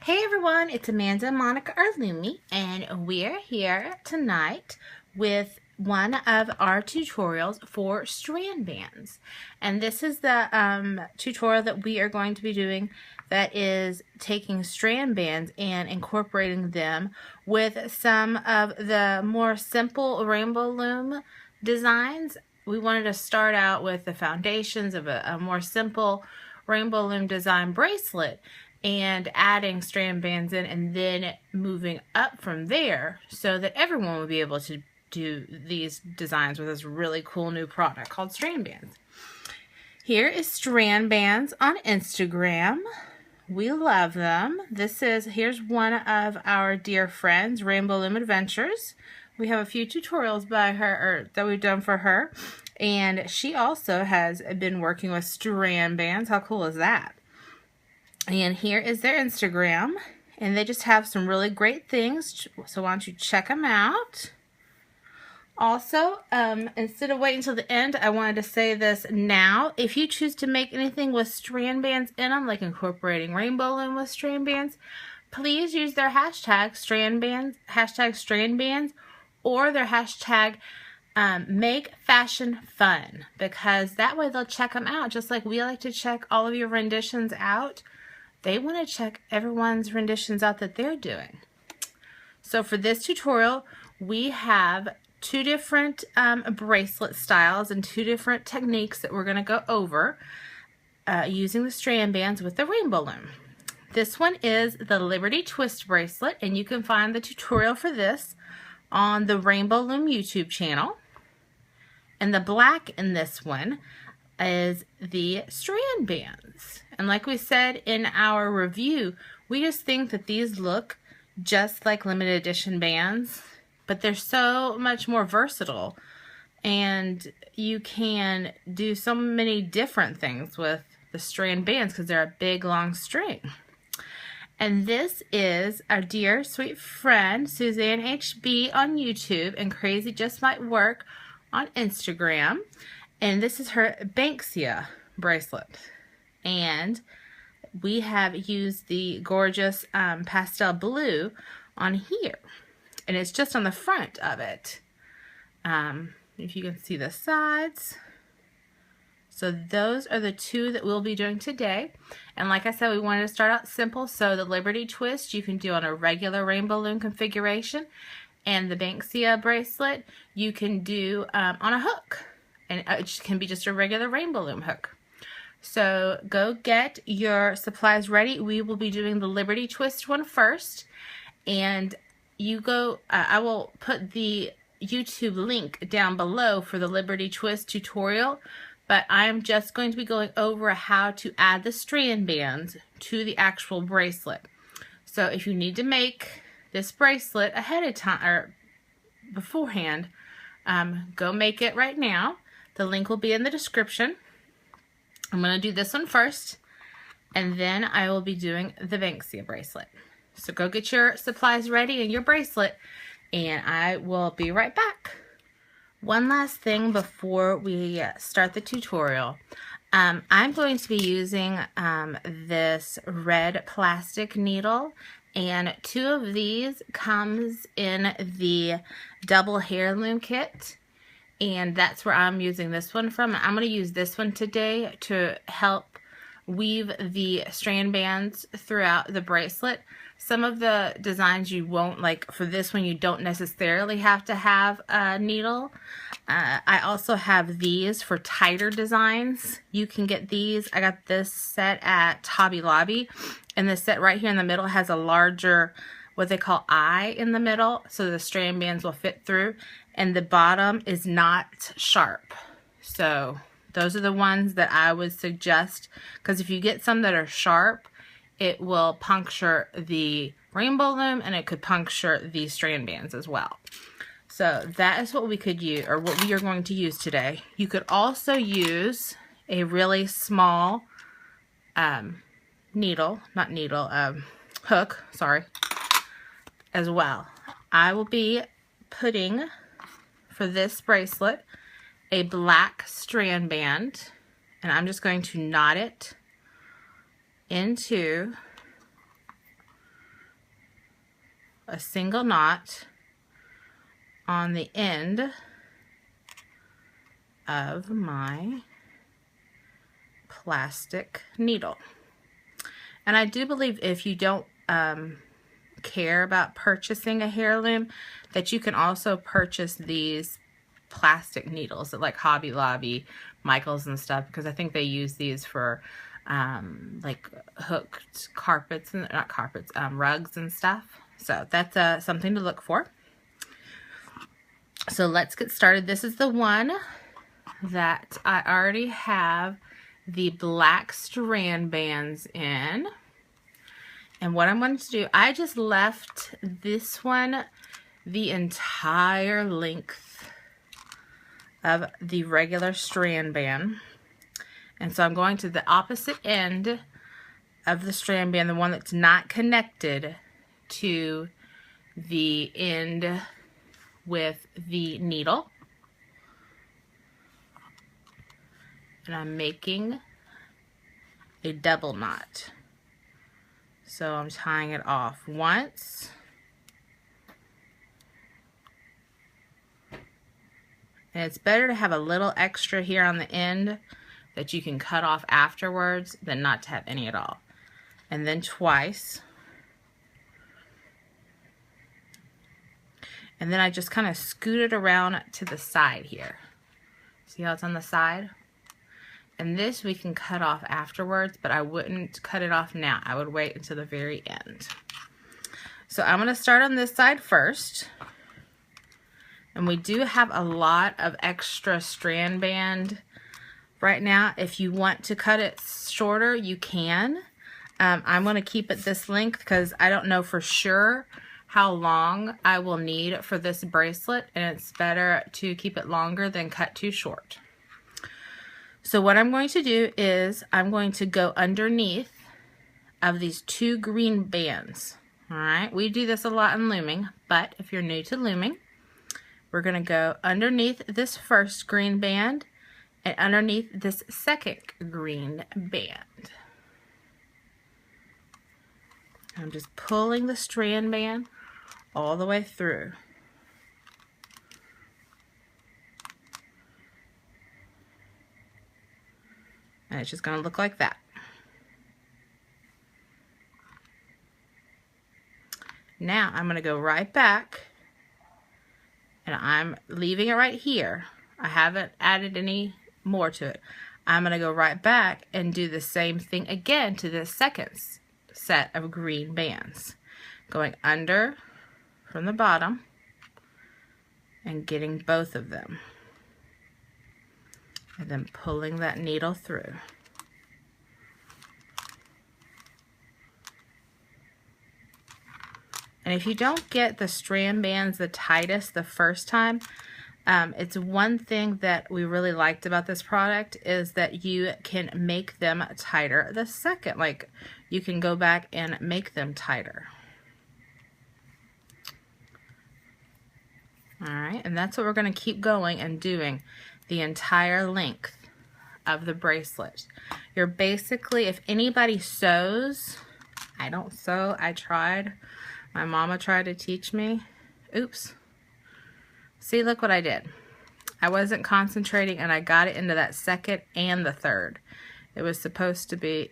Hey everyone, it's Amanda and Monica Lumi, and we're here tonight with one of our tutorials for strand bands. And this is the tutorial that we are going to be doing that is taking strand bands and incorporating them with some of the more simple Rainbowloom designs. We wanted to start out with the foundations of a more simple Rainbowloom design bracelet and adding strand bands in and then moving up from there so that everyone will be able to do these designs with this really cool new product called Strand Bands. Here is Strand Bands on Instagram. We love them. Here's one of our dear friends, Rainbowloom Adventures. We have a few tutorials by her that we've done for her, and she also has been working with strand bands. How cool is that? And here is their Instagram, and they just have some really great things, so why don't you check them out. Also, instead of waiting until the end, I wanted to say this now. If you choose to make anything with strand bands in them, like incorporating Rainbowloom with strand bands, please use their hashtag strand bands, or their hashtag make fashion fun, because that way they'll check them out, just like we like to check all of your renditions out. They want to check everyone's renditions out that they're doing. So for this tutorial, we have two different bracelet styles and two different techniques that we're going to go over using the strand bands with the Rainbowloom. This one is the Liberty Twist bracelet, and you can find the tutorial for this on the Rainbowloom YouTube channel. And the black in this one is the strand bands. And like we said in our review, we just think that these look just like limited edition bands, but they're so much more versatile, and you can do so many different things with the strand bands because they're a big long string. And this is our dear sweet friend Suzanne HB on YouTube and Crazy Just Might Work on Instagram. And this is her Banksia bracelet. And we have used the gorgeous pastel blue on here. And it's just on the front of it. If you can see the sides. So those are the two that we'll be doing today. And like I said, we wanted to start out simple. So the Liberty Twist you can do on a regular Rainbowloom configuration. And the Banksia bracelet you can do on a hook. And it can be just a regular Rainbowloom hook. So go get your supplies ready. We will be doing the Liberty Twist one first. And you go, I will put the YouTube link down below for the Liberty Twist tutorial. But I'm just going to be going over how to add the strand bands to the actual bracelet. So if you need to make this bracelet ahead of time or beforehand, go make it right now. The link will be in the description. I'm going to do this one first, and then I will be doing the Banksia bracelet. So go get your supplies ready and your bracelet, and I will be right back. One last thing before we start the tutorial. I'm going to be using this red plastic needle, and two of these comes in the double heirloom kit. And that's where I'm using this one from. I'm going to use this one today to help weave the strand bands throughout the bracelet. Some of the designs you won't, like for this one, you don't necessarily have to have a needle. I also have these for tighter designs. You can get these. I got this set at Hobby Lobby. And this set right here in the middle has a larger, what they call eye in the middle, so the strand bands will fit through. And the bottom is not sharp. So those are the ones that I would suggest, because if you get some that are sharp, it will puncture the Rainbowloom and it could puncture the strand bands as well. So that is what we could use, or what we are going to use today. You could also use a really small hook, sorry, as well. I will be putting, for this bracelet, a black strand band, and I'm just going to knot it into a single knot on the end of my plastic needle. And I do believe if you don't care about purchasing a hair loom, that you can also purchase these plastic needles at like Hobby Lobby, Michael's and stuff, because I think they use these for like hooked carpets, and not carpets, rugs and stuff. So that's something to look for. So let's get started. This is the one that I already have the black strand bands in. And what I'm going to do, I just left this one the entire length of the regular strand band. And so I'm going to the opposite end of the strand band, the one that's not connected to the end with the needle. And I'm making a double knot. So I'm tying it off once. And it's better to have a little extra here on the end that you can cut off afterwards than not to have any at all. And then twice. And then I just kind of scoot it around to the side here. See how it's on the side? And this we can cut off afterwards, but I wouldn't cut it off now. I would wait until the very end. So I'm going to start on this side first. And we do have a lot of extra strand band right now. If you want to cut it shorter, you can. I'm going to keep it this length because I don't know for sure how long I will need for this bracelet, and it's better to keep it longer than cut too short. So what I'm going to do is I'm going to go underneath of these 2 green bands. All right, we do this a lot in looming, but if you're new to looming, we're going to go underneath this first green band and underneath this second green band. I'm just pulling the strand band all the way through. And it's just going to look like that. Now I'm going to go right back, and I'm leaving it right here. I haven't added any more to it. I'm going to go right back and do the same thing again to the second set of green bands. Going under from the bottom and getting both of them. And then pulling that needle through. And if you don't get the strand bands the tightest the first time, it's one thing that we really liked about this product is that you can make them tighter the second. Like, you can go back and make them tighter. Alright, and that's what we're going to keep going and doing the entire length of the bracelet. You're basically, if anybody sews, I don't sew, I tried. My mama tried to teach me. Oops. See, look what I did. I wasn't concentrating and I got it into that second and the third. It was supposed to be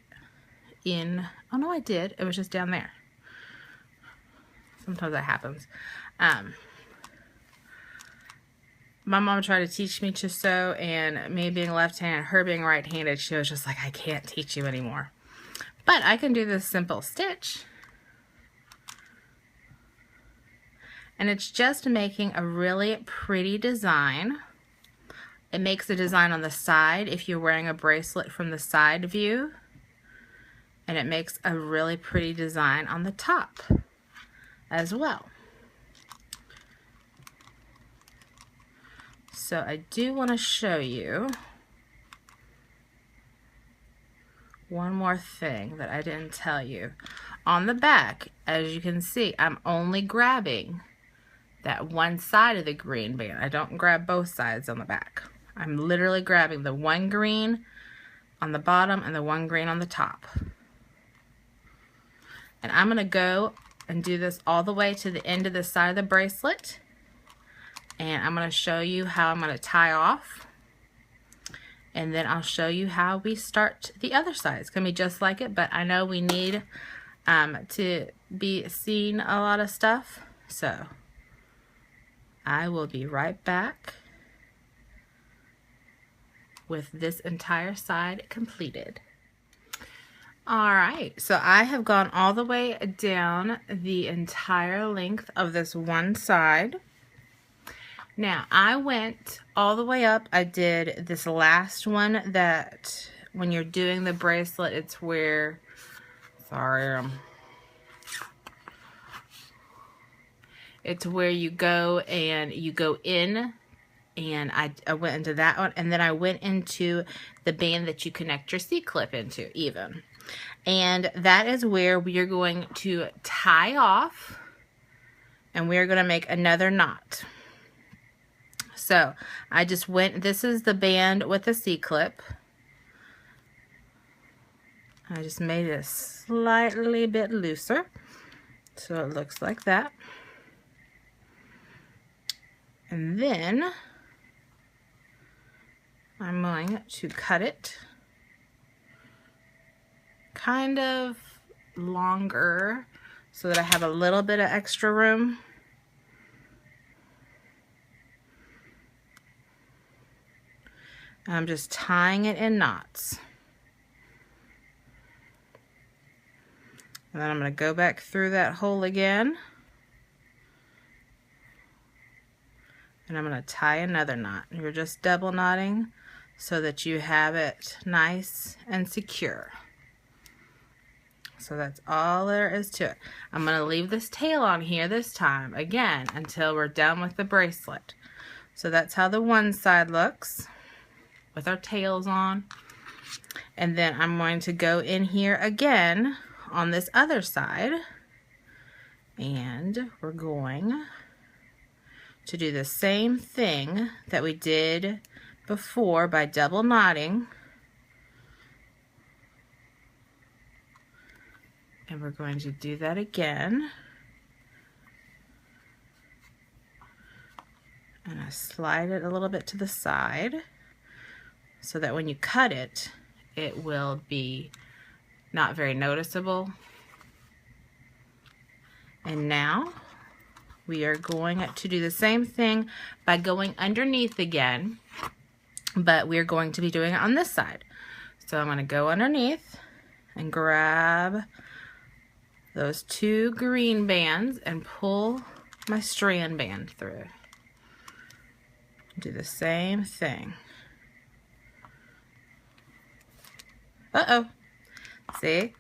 in, oh no I did, it was just down there. Sometimes that happens. My mom tried to teach me to sew, and me being left-handed, her being right-handed, she was just like, I can't teach you anymore. But I can do this simple stitch. And it's just making a really pretty design. It makes the design on the side if you're wearing a bracelet from the side view. And it makes a really pretty design on the top as well. So I do want to show you one more thing that I didn't tell you. On the back, as you can see, I'm only grabbing that one side of the green band. I don't grab both sides on the back. I'm literally grabbing the one green on the bottom and the one green on the top. And I'm going to go and do this all the way to the end of the side of the bracelet. And I'm going to show you how I'm going to tie off. And then I'll show you how we start the other side. It's going to be just like it, but I know we need to be seeing a lot of stuff. So I will be right back with this entire side completed. Alright, so I have gone all the way down the entire length of this one side. Now, I went all the way up. I did this last one that when you're doing the bracelet, it's where, it's where you go and you go in, and I went into that one, and then I went into the band that you connect your C-clip into even. And that is where we are going to tie off, and we are going to make another knot. So I just went, this is the band with the C-clip. I just made it slightly bit looser, so it looks like that. And then I'm going to cut it kind of longer so that I have a little bit of extra room. I'm just tying it in knots. And then I'm going to go back through that hole again. And I'm going to tie another knot. You're just double knotting so that you have it nice and secure. So that's all there is to it. I'm going to leave this tail on here this time, again, until we're done with the bracelet. So that's how the one side looks, with our tails on. And then I'm going to go in here again on this other side, and we're going to do the same thing that we did before by double knotting. And we're going to do that again. And I slide it a little bit to the side, so that when you cut it, it will be not very noticeable. And now we are going to do the same thing by going underneath again, but we're going to be doing it on this side. So I'm going to go underneath and grab those two green bands and pull my strand band through. Do the same thing. Uh-oh. See?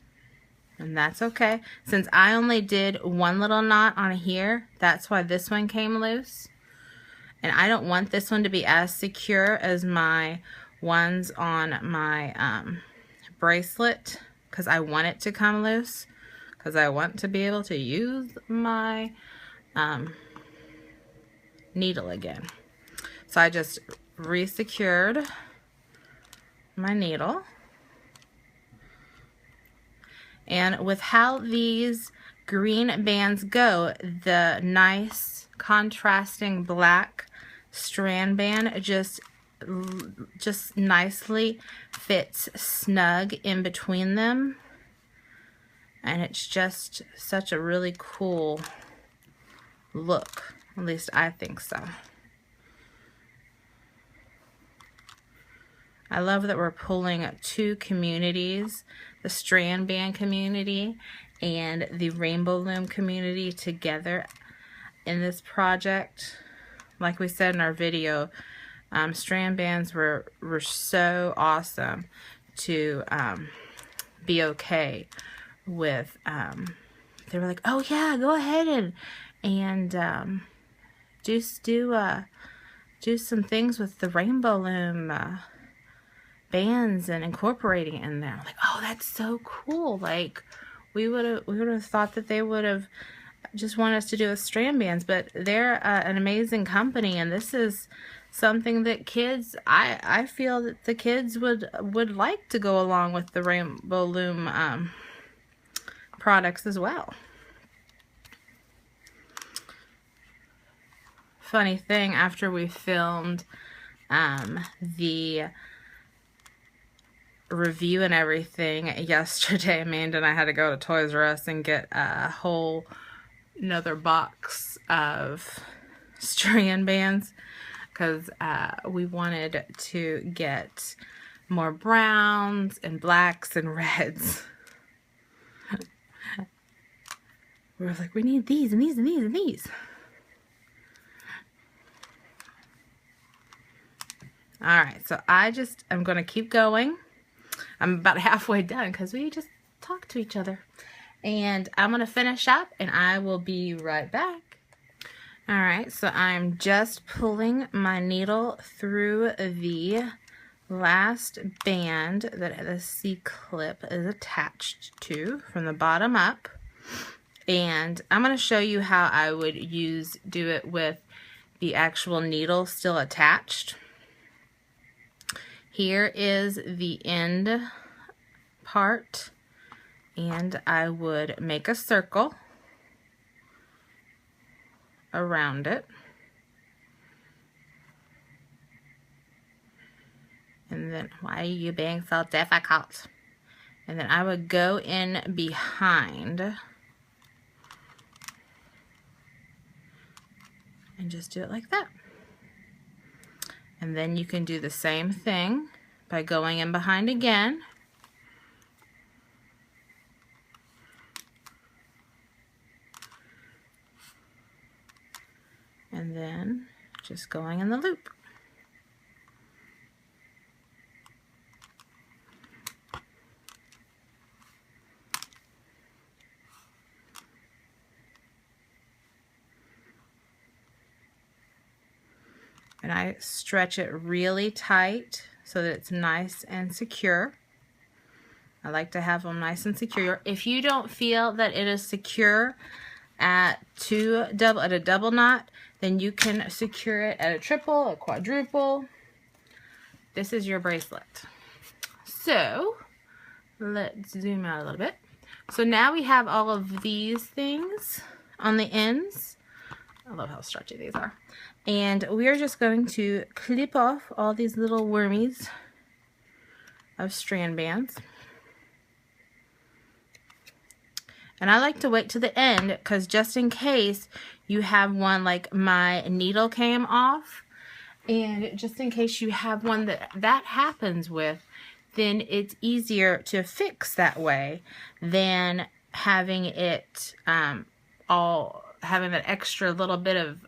And that's okay. Since I only did one little knot on here, that's why this one came loose. And I don't want this one to be as secure as my ones on my bracelet, because I want it to come loose, because I want to be able to use my needle again. So I just re-secured my needle. And with how these green bands go, the nice contrasting black strand band just nicely fits snug in between them. And it's just such a really cool look. At least I think so. I love that we're pulling two communities, the Strand Band community and the Rainbowloom community, together in this project. Like we said in our video, Strand Bands were so awesome to be okay with. They were like, oh yeah, go ahead and do some things with the Rainbowloom bands and incorporating it in there. Like, oh, that's so cool. Like, we would have thought that they would have just wanted us to do with Strand Bands, but they're an amazing company, and this is something that kids, I feel that the kids would like to go along with the Rainbowloom products as well. funny thing, after we filmed the review and everything yesterday, Amanda and I had to go to Toys R Us and get a whole another box of Strand Bands because we wanted to get more browns and blacks and reds. We were like, we need these and these and these and these. Alright, so I'm going to keep going. I'm about halfway done because we just talked to each other. And I'm going to finish up and I will be right back. Alright, so I'm just pulling my needle through the last band that the C-clip is attached to from the bottom up. And I'm going to show you how I would do it with the actual needle still attached. Here is the end part, and I would make a circle around it. And then, why are you being so difficult? And then I would go in behind and just do it like that. And then you can do the same thing by going in behind again. And then just going in the loop. And I stretch it really tight so that it's nice and secure. I like to have them nice and secure. If you don't feel that it is secure at a double knot, then you can secure it at a triple, a quadruple. This is your bracelet. So let's zoom out a little bit. So now we have all of these things on the ends. I love how stretchy these are. And we are just going to clip off all these little wormies of strand bands. And I like to wait to the end because just in case you have one like my needle came off, and just in case you have one that happens with, then it's easier to fix that way than having it having that extra little bit of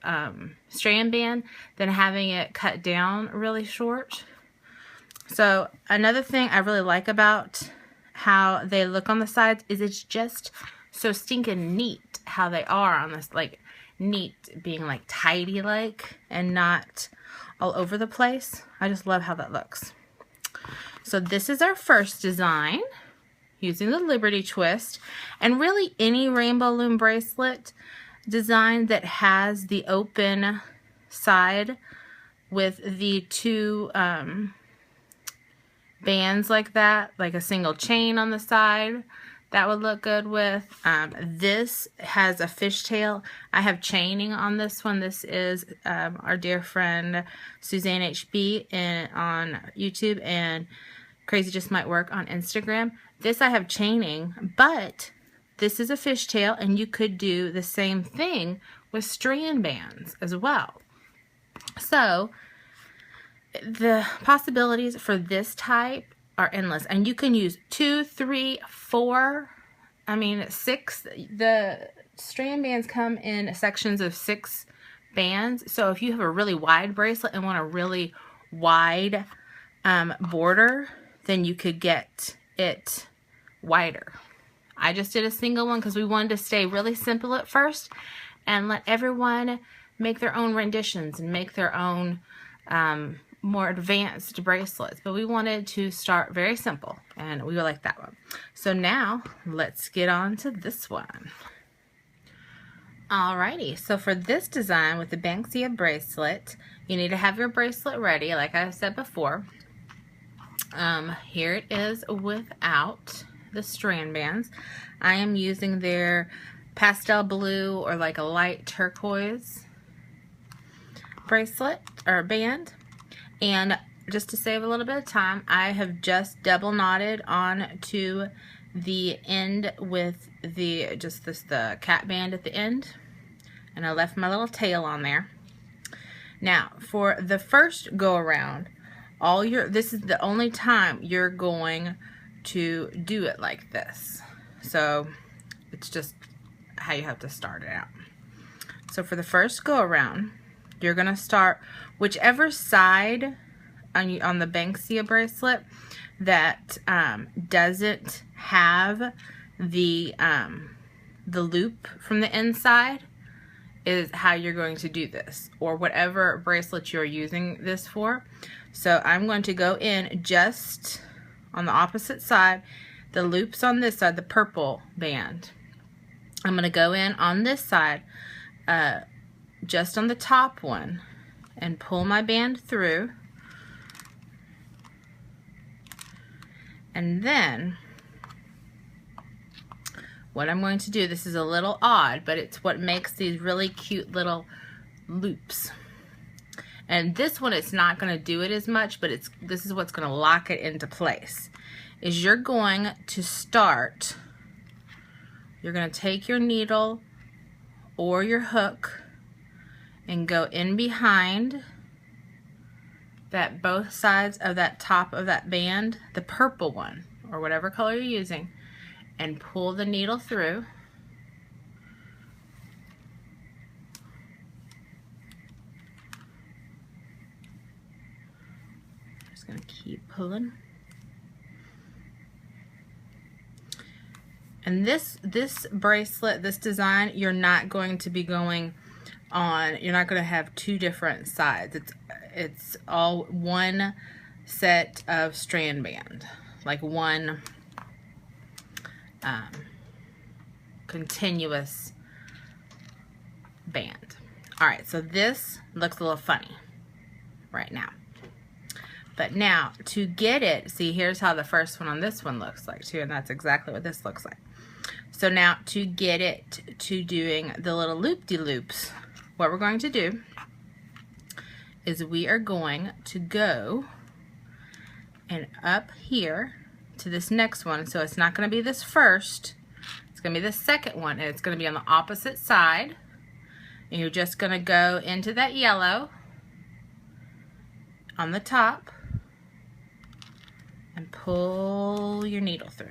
strand band than having it cut down really short. So another thing I really like about how they look on the sides is it's just so stinking neat how they are on this, like neat being like tidy like and not all over the place. I just love how that looks. So this is our first design using the Liberty Twist, and really any Rainbowloom bracelet design that has the open side with the two bands like that, like a single chain on the side, that would look good with. This has a fishtail. I have chaining on this one. This is our dear friend Suzanne HB on YouTube, and Crazy Just Might Work on Instagram. This I have chaining, but this is a fishtail, and you could do the same thing with strand bands as well. So the possibilities for this type are endless, and you can use 2, 3, 4, 6. The strand bands come in sections of 6 bands. So if you have a really wide bracelet and want a really wide border, then you could get it wider. I just did a single one because we wanted to stay really simple at first and let everyone make their own renditions and make their own more advanced bracelets. But we wanted to start very simple, and we like that one. So now let's get on to this one. Alrighty, so for this design with the Banksia bracelet, you need to have your bracelet ready, like I said before. Here it is without the strand bands. I am using their pastel blue or like a light turquoise. bracelet or band, and just to save a little bit of time, I have just double knotted on to the end with the the cat band at the end, and I left my little tail on there. Now for the first go around, this is the only time you're going to do it like this. So it's just how you have to start it out. So for the first go around, you're gonna start whichever side on the Banksia bracelet that doesn't have the loop from the inside is how you're going to do this, or whatever bracelet you're using this for. So I'm going to go in just on the opposite side. The loop's on this side, the purple band. I'm going to go in on this side, just on the top one, and pull my band through. And then what I'm going to do, this is a little odd, but it's what makes these really cute little loops. And this one, it's not going to do it as much, but this is what's going to lock it into place. Is you're going to start, you're going to take your needle or your hook and go in behind that both sides of that top of that band, the purple one, or whatever color you're using, and pull the needle through. Just gonna keep pulling. And this bracelet, this design, you're not going to be going on, you're not going to have two different sides. It's all one set of strand band, like one continuous band. Alright, so this looks a little funny right now. But now, to get it, see, here's how the first one on this one looks like too, and that's exactly what this looks like. So now, to get it to doing the little loop-de-loops, what we're going to do is we are going to go and up here to this next one. So it's not going to be this first, it's going to be the second one, and it's going to be on the opposite side. And you're just going to go into that yellow on the top and pull your needle through.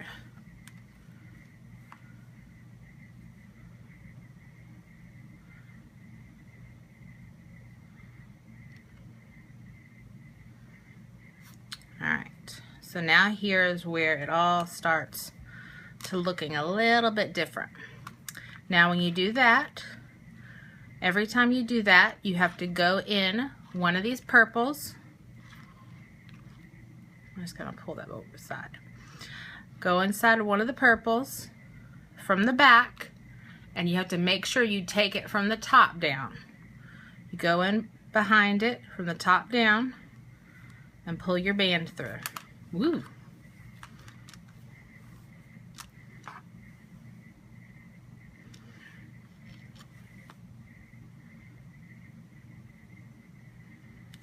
Alright, so now here's where it all starts to looking a little bit different. Now when you do that, every time you do that, you have to go in one of these purples. I'm just going to pull that over the side. Go inside one of the purples from the back, and you have to make sure you take it from the top down. You go in behind it from the top down and pull your band through. Woo!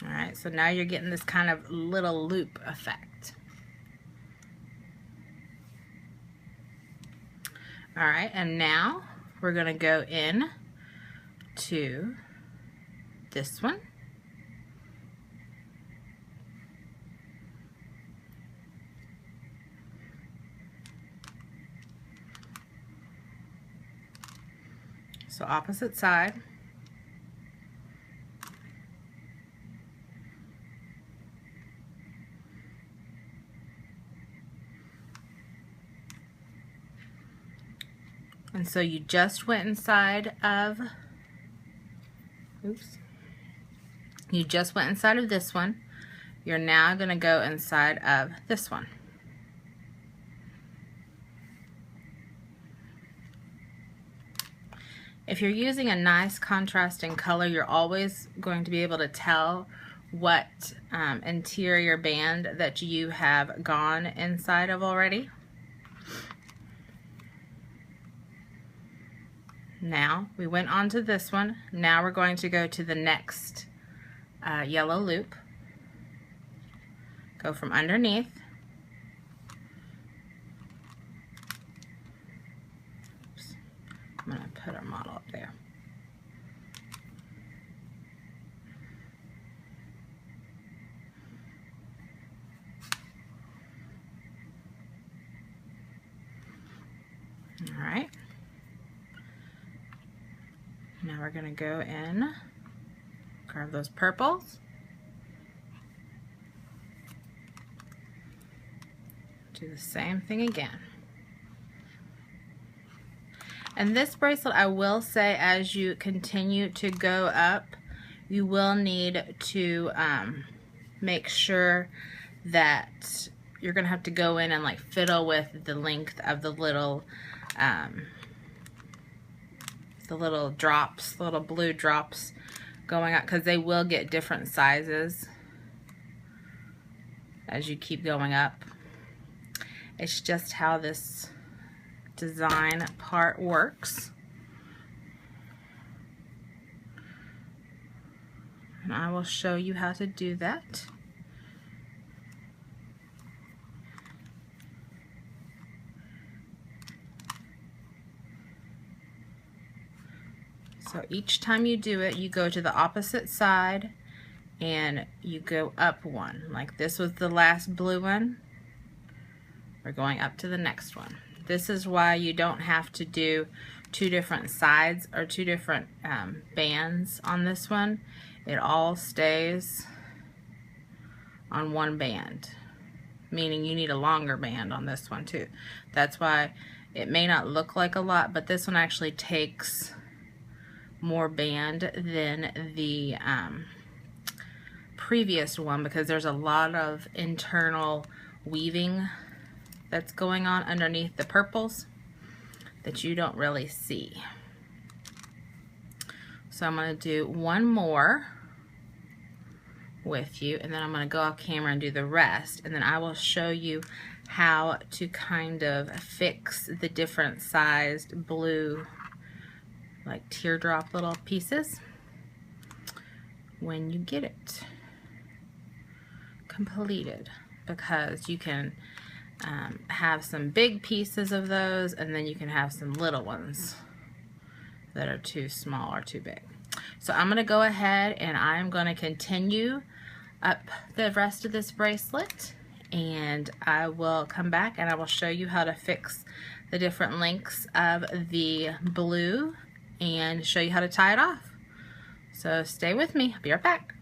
Alright, so now you're getting this kind of little loop effect. Alright, and now we're going to go in to this one. So opposite side. And so you just went inside of, oops, you just went inside of this one. You're now going to go inside of this one. If you're using a nice contrasting color, you're always going to be able to tell what interior band that you have gone inside of already. Now we went on to this one. Now we're going to go to the next yellow loop, go from underneath, oops, I'm going to put our model up there. All right, now we're going to go in, grab those purples, do the same thing again. And this bracelet, I will say, as you continue to go up, you will need to make sure that you're going to have to go in and like fiddle with the length of the little drops, little blue drops going up, because they will get different sizes as you keep going up. It's just how this design part works. And I will show you how to do that. So each time you do it, you go to the opposite side and you go up one. Like this was the last blue one. We're going up to the next one. This is why you don't have to do two different sides or two different bands on this one. It all stays on one band, meaning you need a longer band on this one too. That's why it may not look like a lot, but this one actually takes more band than the previous one, because there's a lot of internal weaving that's going on underneath the purples that you don't really see. So I'm going to do one more with you, and then I'm going to go off camera and do the rest, and then I will show you how to kind of fix the different sized blue, like teardrop little pieces, when you get it completed, because you can have some big pieces of those, and then you can have some little ones that are too small or too big. So I'm going to go ahead and I'm going to continue up the rest of this bracelet, and I will come back and I will show you how to fix the different lengths of the blue and show you how to tie it off. So stay with me, I'll be right back.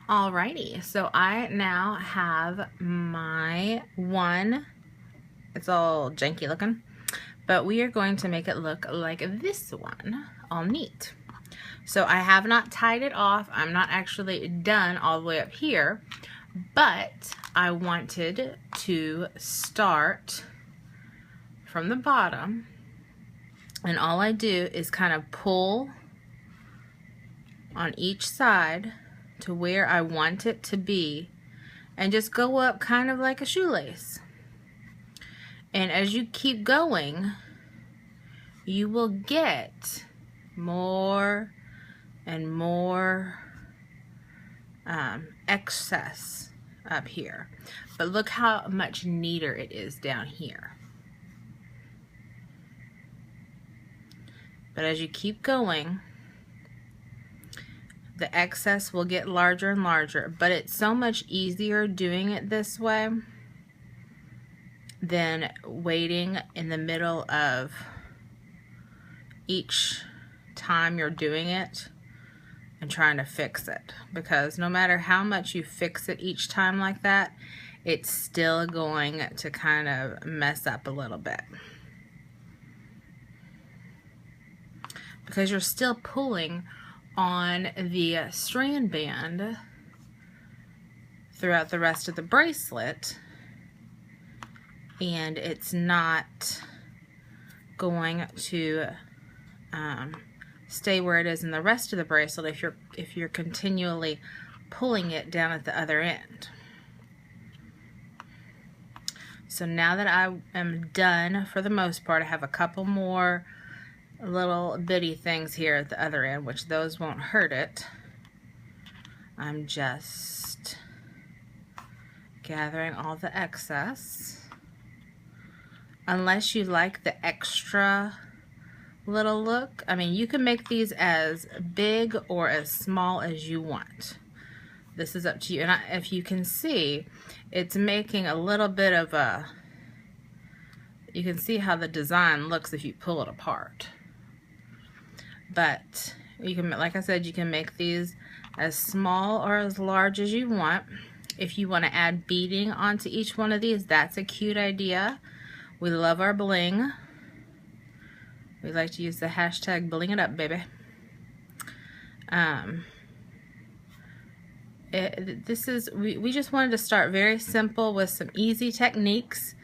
Alrighty, so I now have my one, it's all janky looking, but we are going to make it look like this one, all neat. So I have not tied it off, I'm not actually done all the way up here, but I wanted to start from the bottom, and all I do is kind of pull on each side to where I want it to be, and just go up kind of like a shoelace. And as you keep going, you will get more and more excess up here. But look how much neater it is down here. But as you keep going, the excess will get larger and larger, but it's so much easier doing it this way than waiting in the middle of each time you're doing it and trying to fix it, because no matter how much you fix it each time like that, it's still going to kind of mess up a little bit, because you're still pulling on the strand band throughout the rest of the bracelet, and it's not going to stay where it is in the rest of the bracelet if you're continually pulling it down at the other end. So now that I am done for the most part, I have a couple more little bitty things here at the other end, which those won't hurt it. I'm just gathering all the excess. Unless you like the extra little look, I mean, you can make these as big or as small as you want. This is up to you. And if you can see, it's making a little bit of a, you can see how the design looks if you pull it apart. But you can, like I said, you can make these as small or as large as you want. If you want to add beading onto each one of these, that's a cute idea. We love our bling. We like to use the hashtag bling it up, baby. We just wanted to start very simple with some easy techniques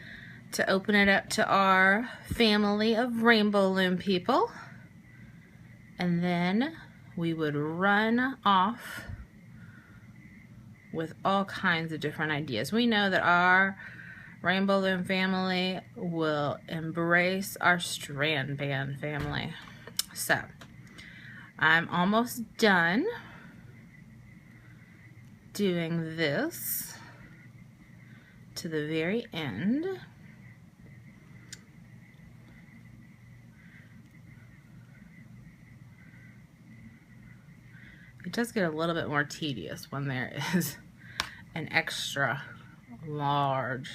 to open it up to our family of Rainbowloom people. And then we would run off with all kinds of different ideas. We know that our Rainbowloom family will embrace our Strand Band family. So, I'm almost done doing this to the very end. It does get a little bit more tedious when there is an extra large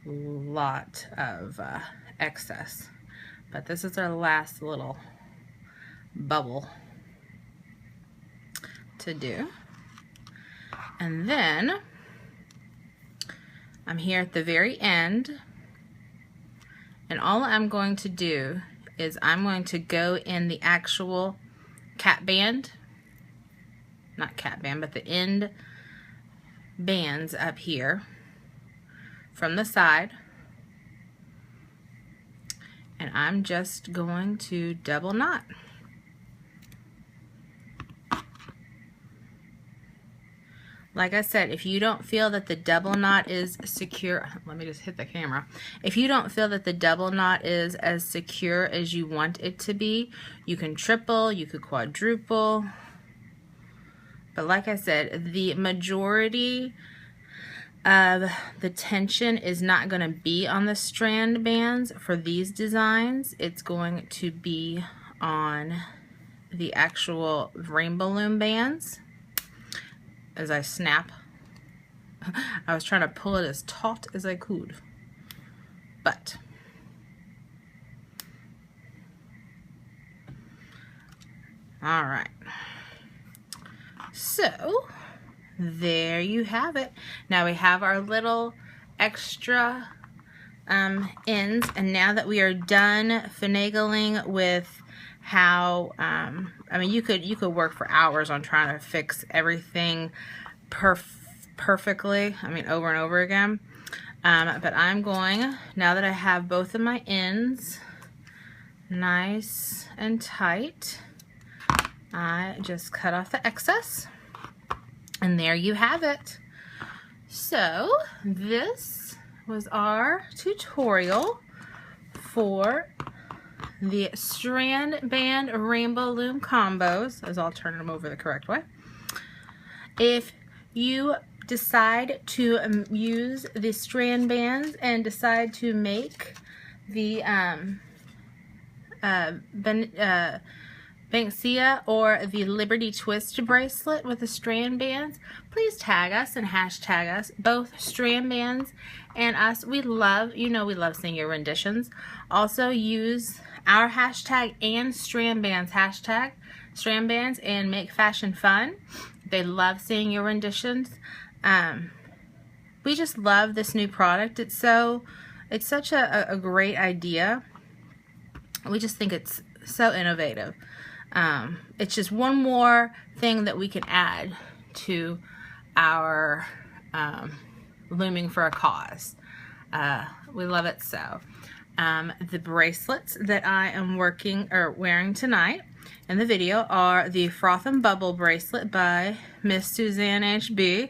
lot of excess. But this is our last little bubble to do. And then I'm here at the very end, and all I'm going to do is I'm going to go in the actual cap band, not cap band, but the end bands up here from the side, and I'm just going to double knot. Like I said, if you don't feel that the double knot is secure, let me just hit the camera. If you don't feel that the double knot is as secure as you want it to be, you can triple, you could quadruple. But like I said, the majority of the tension is not going to be on the strand bands for these designs. It's going to be on the actual Rainbowloom bands. As I snap, I was trying to pull it as taut as I could, but all right. So there you have it. Now we have our little extra ends, and now that we are done finagling with how I mean, you could work for hours on trying to fix everything perfectly, I mean, over and over again, but I'm going, now that I have both of my ends nice and tight, I just cut off the excess, and there you have it. So this was our tutorial for the Strand Band Rainbowloom combos, as I'll turn them over the correct way. If you decide to use the strand bands and decide to make the Banksia or the Liberty Twist bracelet with the strand bands, please tag us and hashtag us, both strand bands and us. We love, we love seeing your renditions. Also use our hashtag and strand bands hashtag, strand bands, and make fashion fun. They love seeing your renditions. We just love this new product. It's such a great idea. We just think it's so innovative. It's just one more thing that we can add to our looming for a cause. We love it so. The bracelets that I am wearing tonight in the video are the Froth and Bubble bracelet by Miss Suzanne HB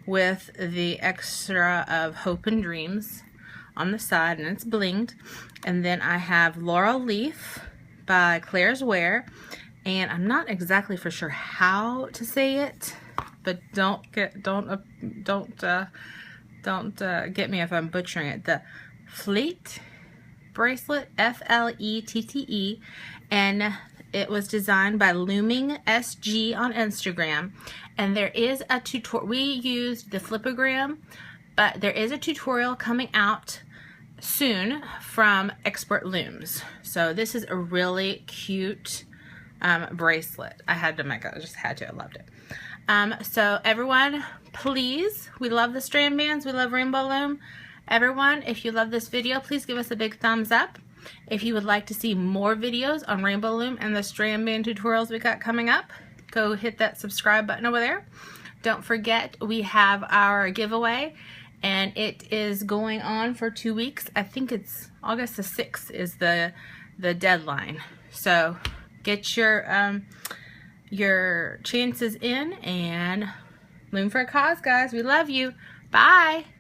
with the extra of Hope and Dreams on the side, and it's blinged. And then I have Laurel Leaf by Claire's Wear, and I'm not exactly for sure how to say it, but don't get me if I'm butchering it. The Fleet bracelet, F-L-E-T-T-E, and it was designed by Looming SG on Instagram. And there is a tutorial. We used the flipogram, but there is a tutorial coming out soon from Expert Looms. So this is a really cute bracelet. I had to make it. I just had to. I loved it. So everyone, please, we love the Strand Bands. We love Rainbowloom. Everyone, if you love this video, please give us a big thumbs up. If you would like to see more videos on Rainbowloom and the Strand Band tutorials we got coming up, go hit that subscribe button over there. Don't forget, we have our giveaway, and it is going on for 2 weeks. I think it's August the 6th is the deadline. So get your chances in and loom for a cause, guys. We love you. Bye.